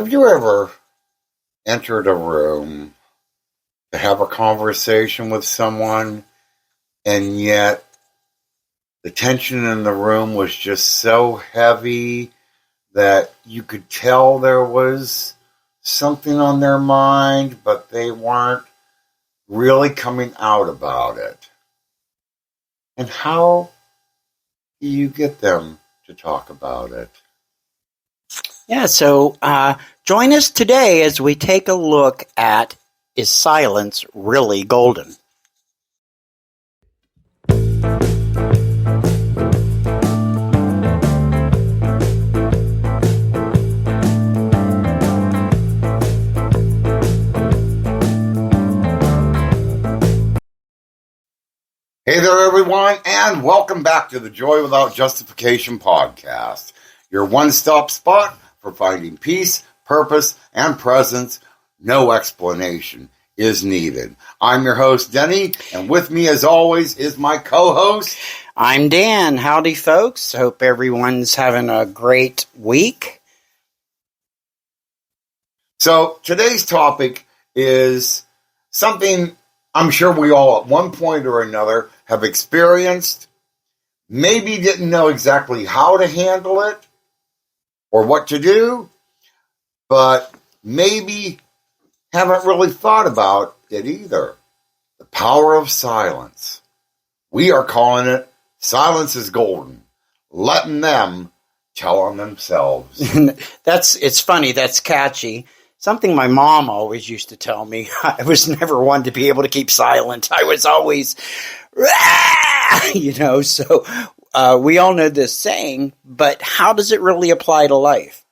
Have you ever entered a room to have a conversation with someone, and yet the tension in the room was just so heavy that you could tell there was something on their mind, but they weren't really coming out about it? And how do you get them to talk about it? Yeah, so join us today as we take a look at, is silence really golden? Hey there, everyone, and welcome back to the Joy Without Justification podcast, your one-stop spot for finding peace, purpose, and presence. No explanation is needed. I'm your host, Denny, and with me, as always, is my co-host. I'm Dan. Howdy, folks. Hope everyone's having a great week. So today's topic is something I'm sure we all at one point or another have experienced, maybe didn't know exactly how to handle it or what to do, but maybe haven't really thought about it either. The power of silence. We are calling it Silence is Golden, letting them tell on themselves. It's funny, that's catchy. Something my mom always used to tell me. I was never one to be able to keep silent. I was always, so we all know this saying, but how does it really apply to life?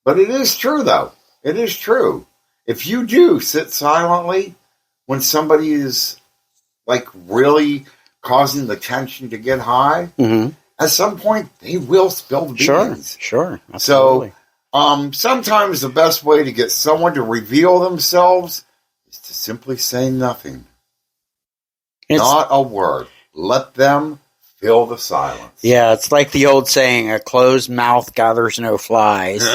But it is true, though. It is true. If you do sit silently when somebody is like really causing the tension to get high, at some point they will spill the beans. Sure. Absolutely. So, sometimes the best way to get someone to reveal themselves is to simply say nothing. Not a word. Let them fill the silence. Yeah, it's like the old saying, a closed mouth gathers no flies.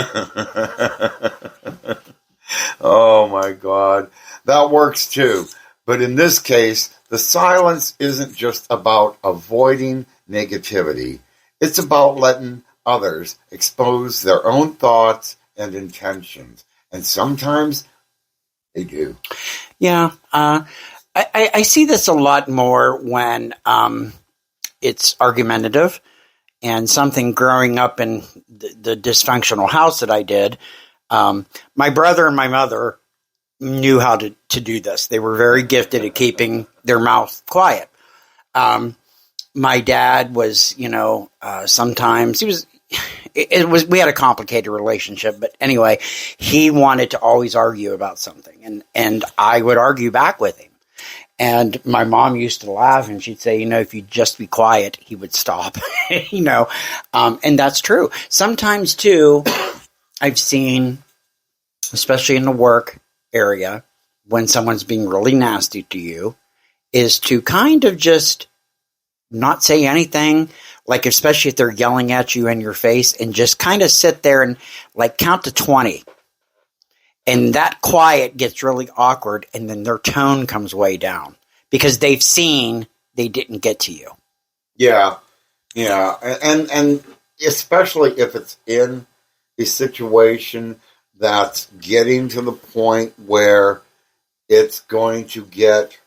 Oh my God. That works too. But in this case, the silence isn't just about avoiding negativity. It's about letting others expose their own thoughts and intentions. And sometimes they do. Yeah. I see this a lot more when it's argumentative, and something growing up in the dysfunctional house that I did. My brother and my mother knew how to do this. They were very gifted at keeping their mouth quiet. My dad was, sometimes we had a complicated relationship, but anyway, he wanted to always argue about something, and I would argue back with him. And my mom used to laugh, and she'd say, if you'd just be quiet, he would stop, and that's true. Sometimes too, I've seen, especially in the work area, when someone's being really nasty to you, is to kind of just not say anything, like especially if they're yelling at you in your face, and just kind of sit there and like count to 20. And that quiet gets really awkward, and then their tone comes way down because they've seen they didn't get to you. Yeah. And especially if it's in a situation that's getting to the point where it's going to get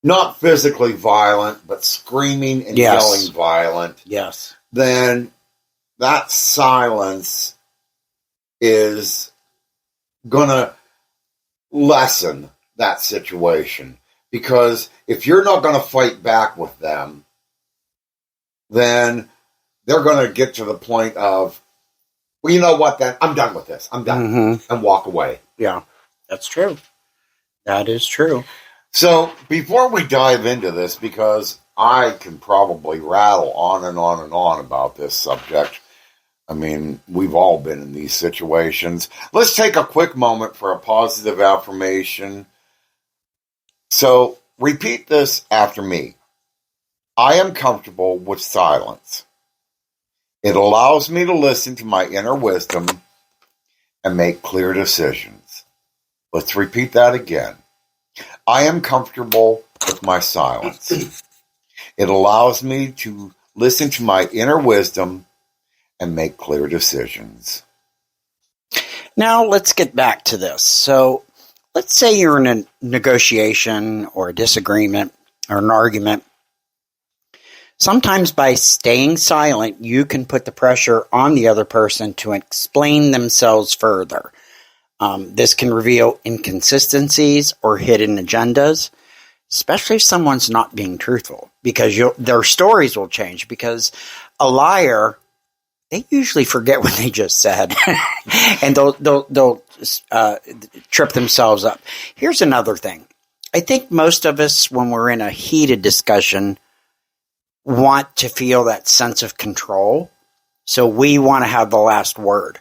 not physically violent, but screaming and yelling violent. Yes. Then that silence is going to lessen that situation. Because if you're not going to fight back with them, then they're going to get to the point of, well, you know what, then I'm done with this. I'm done. And walk away. Yeah, that's true. That is true. So before we dive into this, because I can probably rattle on and on and on about this subject, I mean, we've all been in these situations. Let's take a quick moment for a positive affirmation. So repeat this after me. I am comfortable with silence. It allows me to listen to my inner wisdom and make clear decisions. Let's repeat that again. I am comfortable with my silence. It allows me to listen to my inner wisdom and make clear decisions. Now let's get back to this. So let's say you're in a negotiation or a disagreement or an argument. Sometimes by staying silent, you can put the pressure on the other person to explain themselves further. This can reveal inconsistencies or hidden agendas, especially if someone's not being truthful, because their stories will change. Because a liar, they usually forget what they just said, and they'll trip themselves up. Here's another thing. I think most of us, when we're in a heated discussion, want to feel that sense of control. So we want to have the last word.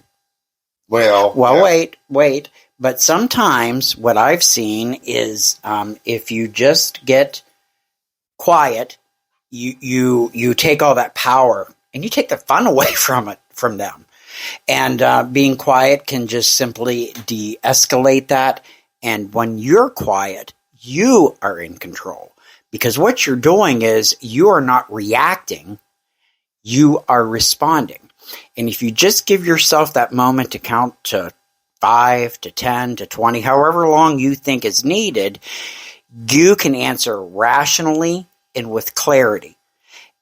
Well, yeah. Wait. But sometimes what I've seen is if you just get quiet, you take all that power and you take the fun away from them. And being quiet can just simply de-escalate that. And when you're quiet, you are in control. Because what you're doing is you are not reacting, you are responding. And if you just give yourself that moment to count to 5 to 10 to 20, however long you think is needed, you can answer rationally and with clarity,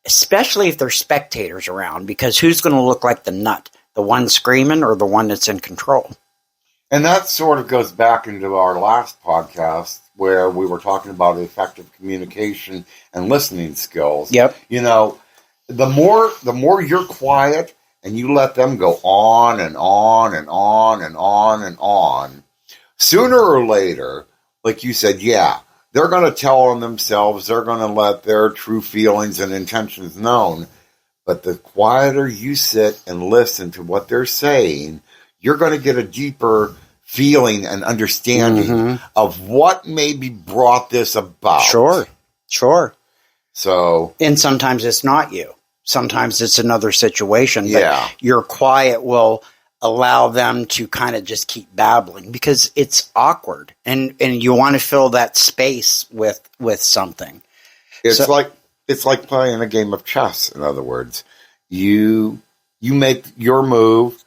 especially if there's spectators around, because who's going to look like the nut, the one screaming or the one that's in control? And that sort of goes back into our last podcast where we were talking about effective communication and listening skills. Yep. You know, the more you're quiet and you let them go on and on and on and on and on, sooner or later, like you said, yeah, they're going to tell on themselves. They're going to let their true feelings and intentions known. But the quieter you sit and listen to what they're saying, you're going to get a deeper feeling and understanding of what maybe brought this about. Sure. So, and sometimes it's not you. Sometimes it's another situation. Yeah. But your quiet will allow them to kind of just keep babbling because it's awkward, and you want to fill that space with something. It's like playing a game of chess. In other words, you make your move,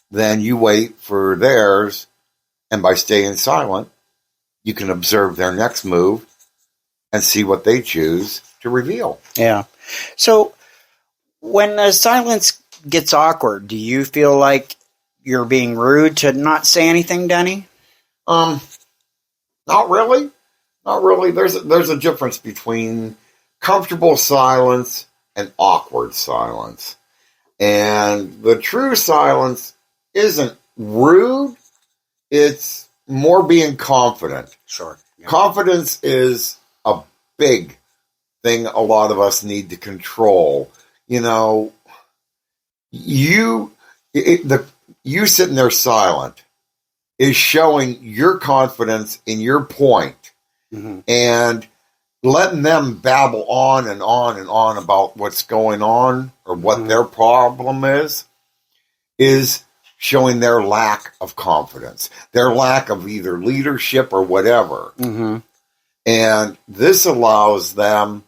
then you wait for theirs, and by staying silent, you can observe their next move and see what they choose to reveal. Yeah. So when the silence gets awkward, do you feel like you're being rude to not say anything, Denny? Not really. Not really. There's a difference between comfortable silence and awkward silence. And the true silence isn't rude. It's more being confident. Sure. Yeah. Confidence is a big thing a lot of us need to control. You know, you sitting there silent is showing your confidence in your point, and letting them babble on and on and on about what's going on or what their problem is showing their lack of confidence, their lack of either leadership or whatever. And this allows them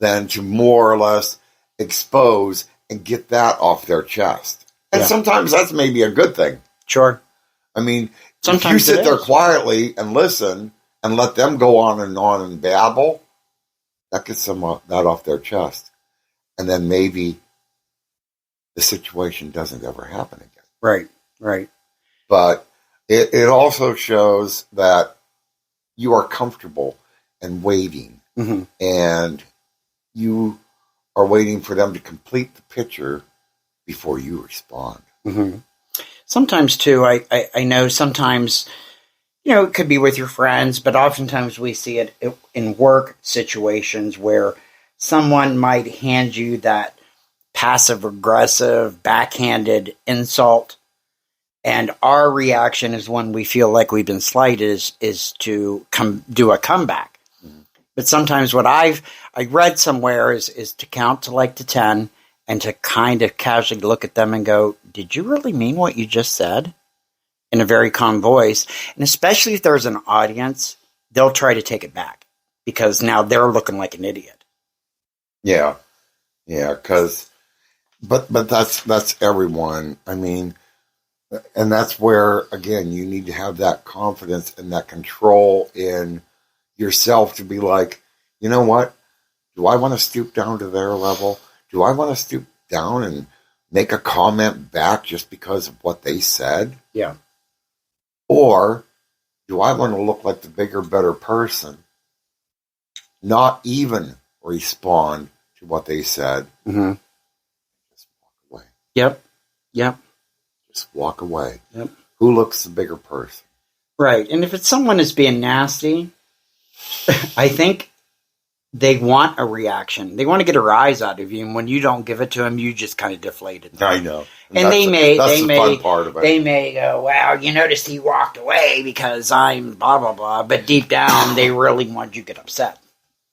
then to more or less expose and get that off their chest. And sometimes that's maybe a good thing. Sure. I mean, sometimes if you sit there quietly and listen and let them go on and babble, that gets some that off their chest. And then maybe the situation doesn't ever happen again. Right. But it also shows that you are comfortable and waiting. And you are waiting for them to complete the picture before you respond. Sometimes, too, I know sometimes, it could be with your friends, but oftentimes we see it in work situations where someone might hand you that passive-aggressive, backhanded insult, and our reaction is when we feel like we've been slighted is to do a comeback. But sometimes what I read somewhere is to count to 10 and to kind of casually look at them and go, did you really mean what you just said? in a very calm voice. And especially if there's an audience, they'll try to take it back because now they're looking like an idiot. Yeah. Yeah. But that's everyone. I mean, and that's where, again, you need to have that confidence and that control in yourself to be like, you know what? Do I want to stoop down to their level? Do I want to stoop down and make a comment back just because of what they said? Yeah. Or do I want to look like the bigger, better person, not even respond to what they said? Mm-hmm. Just walk away. Yep. Just walk away. Yep. Who looks the bigger person? Right. And if it's someone is being nasty, I think they want a reaction. They want to get a rise out of you. And when you don't give it to them, you just kind of deflated them. I know. And that's the fun part of it. They may go, wow, you noticed he walked away because I'm blah, blah, blah. But deep down, they really want you to get upset.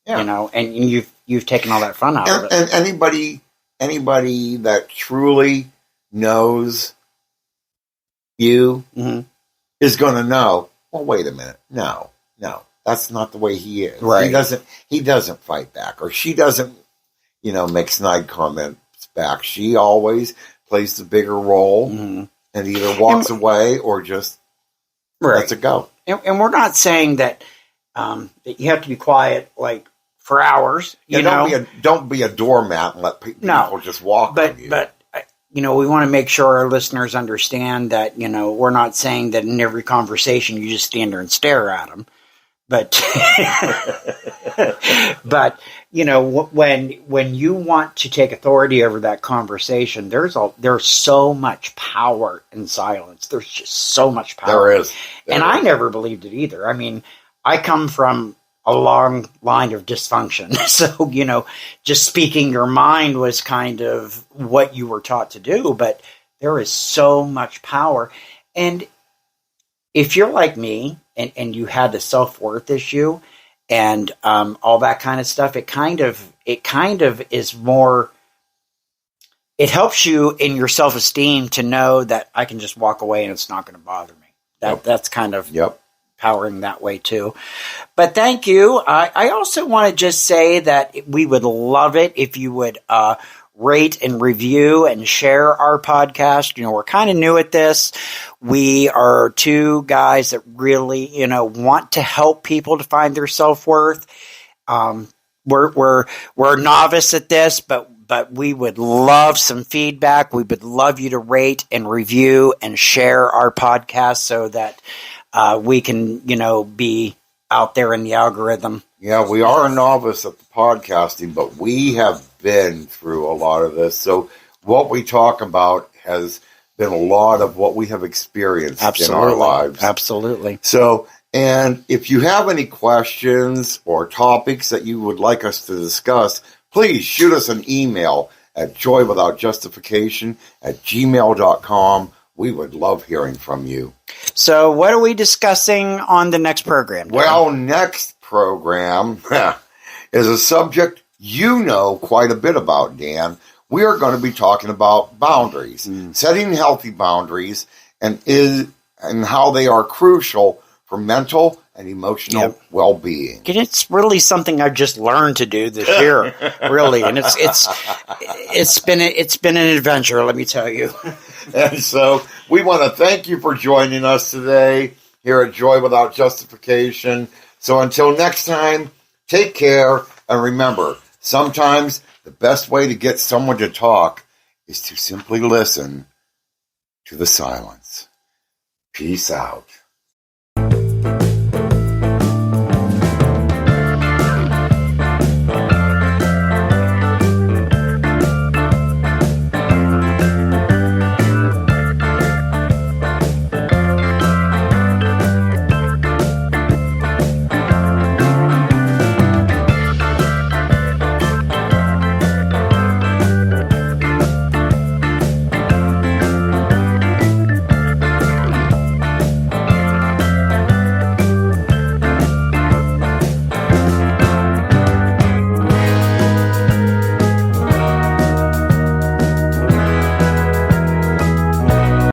Yeah. You know, and you've taken all that fun out of it. And anybody that truly knows you Mm-hmm. is going to know, well, wait a minute. No, that's not the way he is. Right. He doesn't fight back, or she doesn't, make snide comments back. She always plays the bigger role Mm-hmm. and either walks away or just lets it go. And we're not saying that that you have to be quiet like for hours. Don't be a doormat and let people just walk on you. But we want to make sure our listeners understand that we're not saying that in every conversation you just stand there and stare at them. But when you want to take authority over that conversation, there's so much power in silence. There's just so much power. There is. I never believed it either. I mean, I come from a long line of dysfunction. So, just speaking your mind was kind of what you were taught to do, but there is so much power. And if you're like me and you had the self-worth issue and all that kind of stuff, it kind of is more, it helps you in your self-esteem to know that I can just walk away and it's not going to bother me. That's kind of powering that way too. But thank you. I also want to just say that we would love it if you would rate and review and share our podcast. We're kind of new at this. We are two guys that really, want to help people to find their self-worth. We're a novice at this, but we would love some feedback. We would love you to rate and review and share our podcast so that we can, be out there in the algorithm. Yeah, we are a novice at the podcasting, but we have been through a lot of this. So what we talk about has been a lot of what we have experienced in our lives. Absolutely. So, and if you have any questions or topics that you would like us to discuss, please shoot us an email at joywithoutjustification@gmail.com. We would love hearing from you. So what are we discussing on the next program, Dan? Well, next program is a subject you know quite a bit about, Dan. We are going to be talking about boundaries, setting healthy boundaries, and how they are crucial for mental and emotional well-being. And it's really something I've just learned to do this year, really, and it's been an adventure, let me tell you. And so we want to thank you for joining us today here at Joy Without Justification. So until next time, take care, and remember, sometimes the best way to get someone to talk is to simply listen to the silence. Peace out.